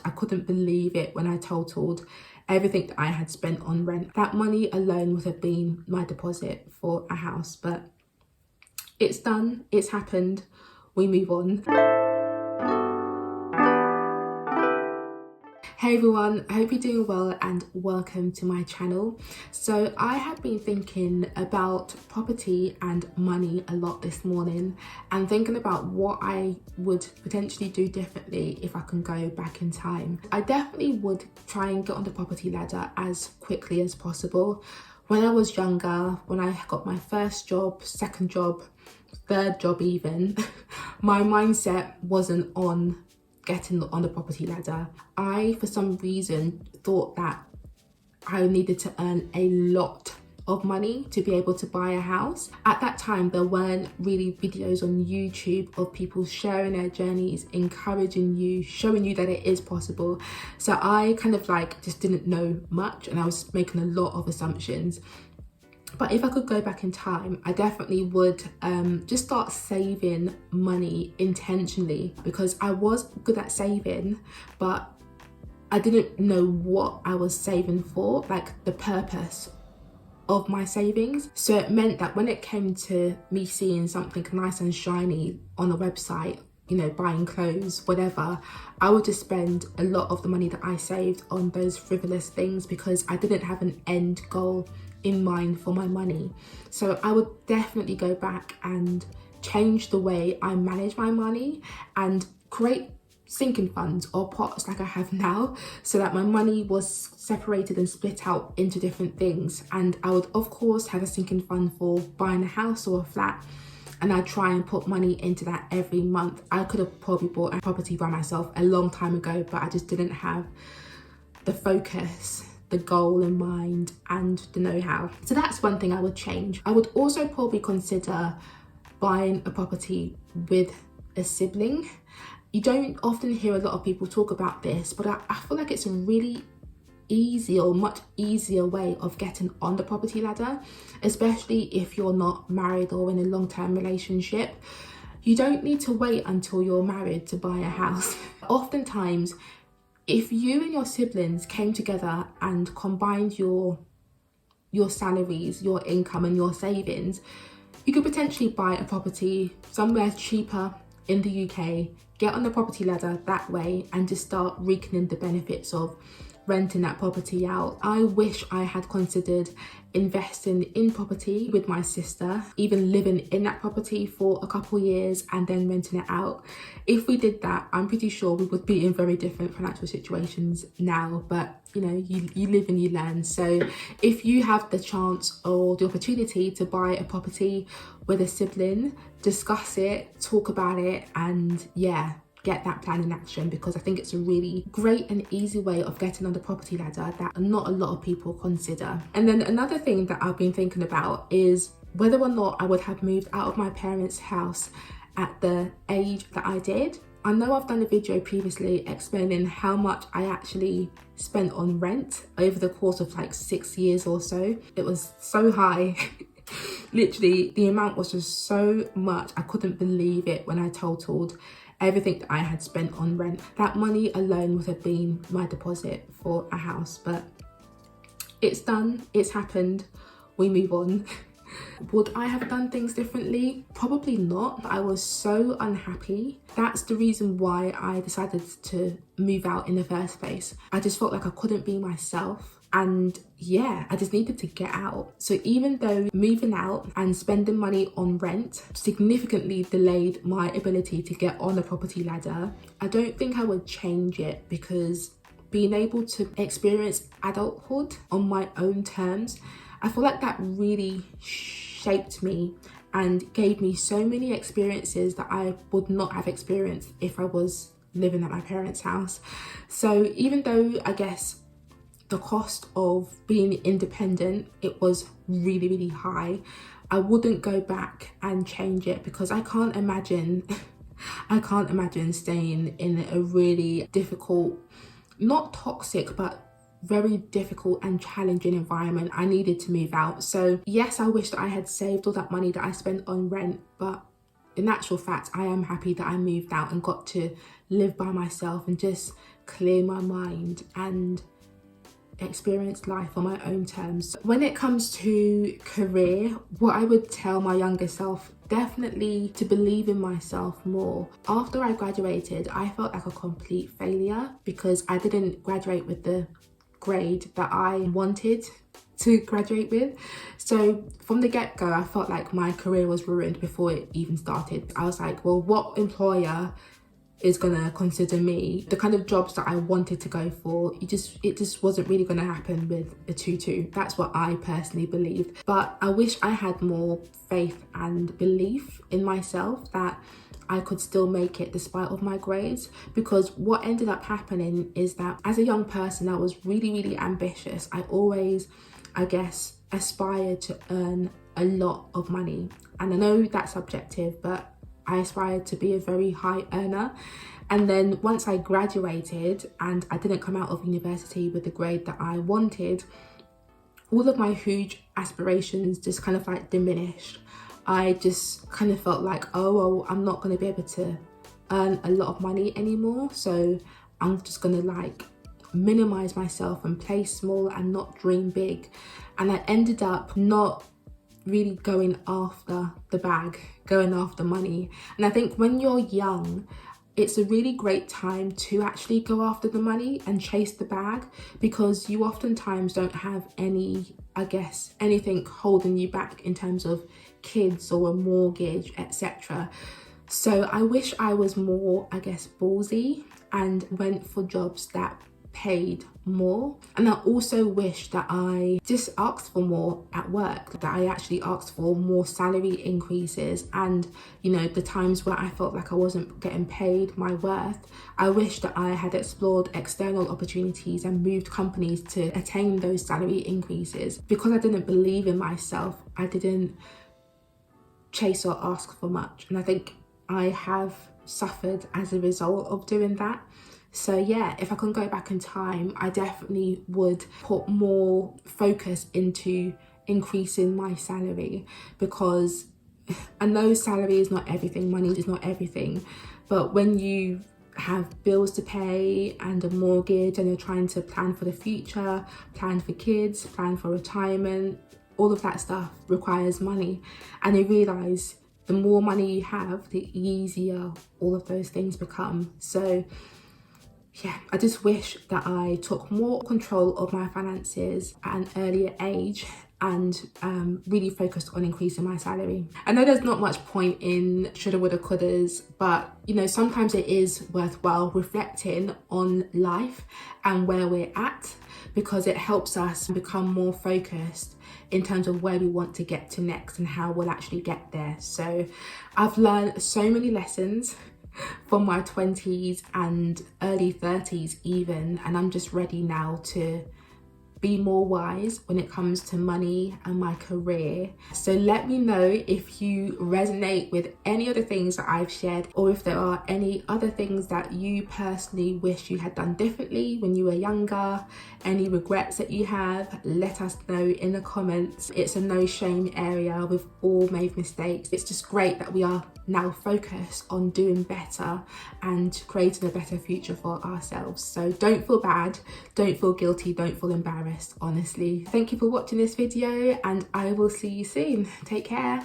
I couldn't believe it when I totaled everything that I had spent on rent. That money alone would have been my deposit for a house, but it's done, it's happened, we move on. Hey everyone, I hope you're doing well and welcome to my channel. So I have been thinking about property and money a lot this morning and thinking about what I would potentially do differently if I can go back in time. I definitely would try and get on the property ladder as quickly as possible. When I was younger, when I got my first job, second job, third job even, my mindset wasn't on getting on the property ladder. I, for some reason, thought that I needed to earn a lot of money to be able to buy a house. At that time, there weren't really videos on YouTube of people sharing their journeys, encouraging you, showing you that it is possible. So I kind of just didn't know much and I was making a lot of assumptions. But if I could go back in time, I definitely would just start saving money intentionally, because I was good at saving, but I didn't know what I was saving for, like the purpose of my savings. So it meant that when it came to me seeing something nice and shiny on a website, you know, buying clothes, whatever, I would just spend a lot of the money that I saved on those frivolous things because I didn't have an end goal in mind for my money. So I would definitely go back and change the way I manage my money and create sinking funds or pots like I have now, so that my money was separated and split out into different things. And I would of course have a sinking fund for buying a house or a flat, and I try and put money into that every month. I could have probably bought a property by myself a long time ago, but I just didn't have the focus, the goal in mind and the know-how. So that's one thing I would change. I would also probably consider buying a property with a sibling. You don't often hear a lot of people talk about this, but I feel like it's a really easy or much easier way of getting on the property ladder, especially if you're not married or in a long-term relationship. You don't need to wait until you're married to buy a house. Oftentimes, if you and your siblings came together and combined your salaries, your income and your savings, you could potentially buy a property somewhere cheaper in the UK, get on the property ladder that way and just start reaping the benefits of renting that property out. I wish I had considered investing in property with my sister, even living in that property for a couple years and then renting it out. If we did that, I'm pretty sure we would be in very different financial situations now, but you know, you live and you learn. So if you have the chance or the opportunity to buy a property with a sibling, discuss it, talk about it, and yeah, get that plan in action, because I think it's a really great and easy way of getting on the property ladder that not a lot of people consider. And then another thing that I've been thinking about is whether or not I would have moved out of my parents' house at the age that I did. I know I've done a video previously explaining how much I actually spent on rent over the course of 6 years or so. It was so high. Literally, the amount was just so much. I couldn't believe it when I totaled everything that I had spent on rent. That money alone would have been my deposit for a house, but it's done, it's happened, we move on. Would I have done things differently? Probably not. I was so unhappy. That's the reason why I decided to move out in the first place. I just felt like I couldn't be myself. And yeah, I just needed to get out. So even though moving out and spending money on rent significantly delayed my ability to get on the property ladder, I don't think I would change it, because being able to experience adulthood on my own terms, I feel like that really shaped me and gave me so many experiences that I would not have experienced if I was living at my parents' house. So even though I guess the cost of being independent, it was really, really high, I wouldn't go back and change it, because I can't imagine staying in a really difficult, not toxic, but very difficult and challenging environment. I needed to move out. So yes, I wish that I had saved all that money that I spent on rent, but in actual fact, I am happy that I moved out and got to live by myself and just clear my mind and experience life on my own terms. When it comes to career, what I would tell my younger self, definitely to believe in myself more. After I graduated, I felt like a complete failure because I didn't graduate with the grade that I wanted to graduate with. So from the get-go, I felt like my career was ruined before it even started. I was like, well, what employer is gonna consider me? The kind of jobs that I wanted to go for, it just wasn't really gonna happen with a 2-2. That's what I personally believed. But I wish I had more faith and belief in myself that I could still make it despite of my grades, because what ended up happening is that as a young person, I was really ambitious. I always, I guess, aspired to earn a lot of money. And I know that's subjective, but I aspired to be a very high earner. And then once I graduated and I didn't come out of university with the grade that I wanted, all of my huge aspirations just kind of like diminished. I just kind of felt like, oh, well, I'm not going to be able to earn a lot of money anymore. So I'm just going to like minimize myself and play small and not dream big. And I ended up not really going after the bag, going after money. And I think when you're young, it's a really great time to actually go after the money and chase the bag, because you oftentimes don't have any, I guess, anything holding you back in terms of kids or a mortgage, etc. So I wish I was more, I guess, ballsy and went for jobs that paid more. And I also wish that I just asked for more at work, that I actually asked for more salary increases. And you know, the times where I felt like I wasn't getting paid my worth, I wish that I had explored external opportunities and moved companies to attain those salary increases. Because I didn't believe in myself, I didn't chase or ask for much, and I think I have suffered as a result of doing that. So yeah, if I can go back in time, I definitely would put more focus into increasing my salary, because I know salary is not everything, money is not everything, but when you have bills to pay and a mortgage and you're trying to plan for the future, plan for kids, plan for retirement, all of that stuff requires money. And you realise the more money you have, the easier all of those things become. So yeah, I just wish that I took more control of my finances at an earlier age and really focused on increasing my salary. I know there's not much point in shoulda, woulda, couldas, but you know, sometimes it is worthwhile reflecting on life and where we're at, because it helps us become more focused in terms of where we want to get to next and how we'll actually get there. So I've learned so many lessons from my 20s and early 30s even, and I'm just ready now to be more wise when it comes to money and my career. So let me know if you resonate with any of the things that I've shared, or if there are any other things that you personally wish you had done differently when you were younger, any regrets that you have. Let us know in the comments. It's a no shame area. We've all made mistakes. It's just great that we are now focused on doing better and creating a better future for ourselves. So don't feel bad, don't feel guilty, don't feel embarrassed, honestly. Thank you for watching this video, and I will see you soon. Take care.